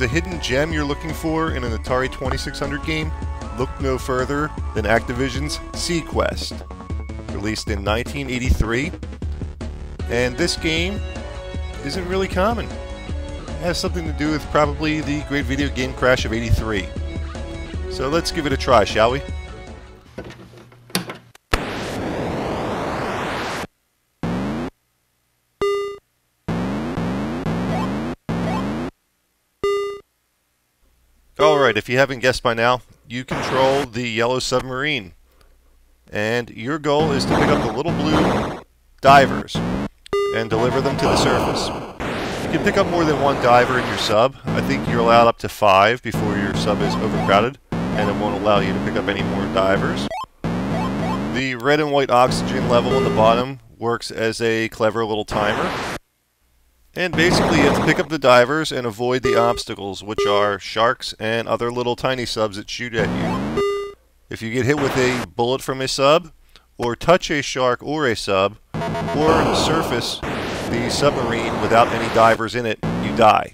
it's a hidden gem you're looking for in an Atari 2600 game, look no further than Activision's Seaquest, released in 1983. And this game isn't really common. It has something to do with probably the great video game crash of '83. So let's give it a try, shall we? Alright, if you haven't guessed by now, you control the yellow submarine. And your goal is to pick up the little blue divers and deliver them to the surface. You can pick up more than one diver in your sub. I think you're allowed up to 5 before your sub is overcrowded, and it won't allow you to pick up any more divers. The red and white oxygen level on the bottom works as a clever little timer. And basically you have to pick up the divers and avoid the obstacles, which are sharks and other little tiny subs that shoot at you. If you get hit with a bullet from a sub, or touch a shark or a sub, or surface the submarine without any divers in it, you die.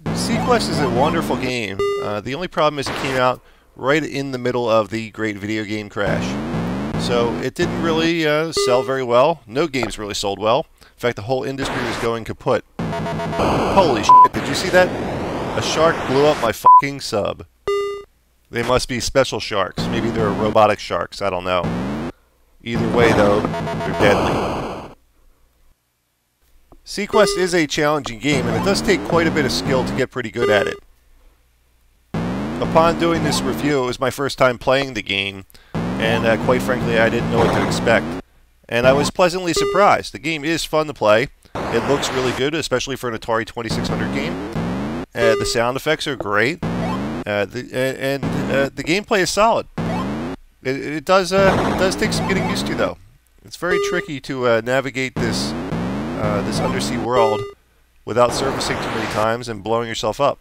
Seaquest is a wonderful game. The only problem is it came out right in the middle of the great video game crash. So it didn't really sell very well. No games really sold well. In fact, the whole industry was going kaput. Holy shit, did you see that? A shark blew up my fucking sub. They must be special sharks. Maybe they're robotic sharks, I don't know. Either way though, they're deadly. Seaquest is a challenging game, and it does take quite a bit of skill to get pretty good at it. Upon doing this review, it was my first time playing the game, and quite frankly I didn't know what to expect. And I was pleasantly surprised. The game is fun to play. It looks really good, especially for an Atari 2600 game. The sound effects are great. The gameplay is solid. It does take some getting used to, though. It's very tricky to navigate this this undersea world without surfacing too many times and blowing yourself up.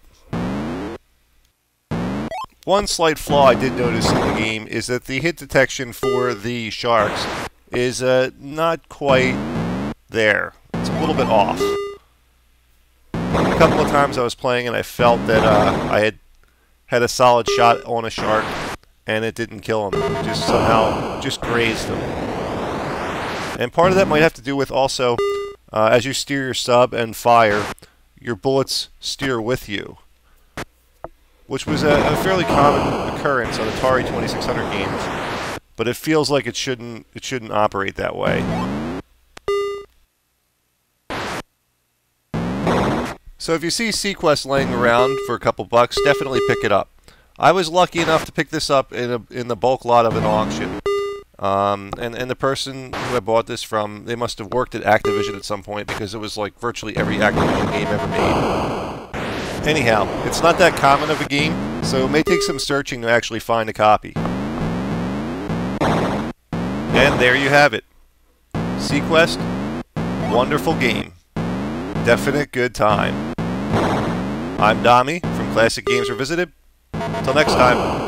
One slight flaw I did notice in the game is that the hit detection for the sharks is not quite there. It's a little bit off. A couple of times I was playing and I felt that I had a solid shot on a shark and it didn't kill him. It just somehow just grazed him. And part of that might have to do with also, as you steer your sub and fire, your bullets steer with you, which was a fairly common occurrence on Atari 2600 games. But it feels like it shouldn't operate that way. So if you see Seaquest laying around for a couple bucks, definitely pick it up. I was lucky enough to pick this up in the bulk lot of an auction. And the person who I bought this from, they must have worked at Activision at some point, because it was like virtually every Activision game ever made. Anyhow, it's not that common of a game, so it may take some searching to actually find a copy. And there you have it. Seaquest, wonderful game. Definite good time. I'm Dommy from Classic Games Revisited. Until next time.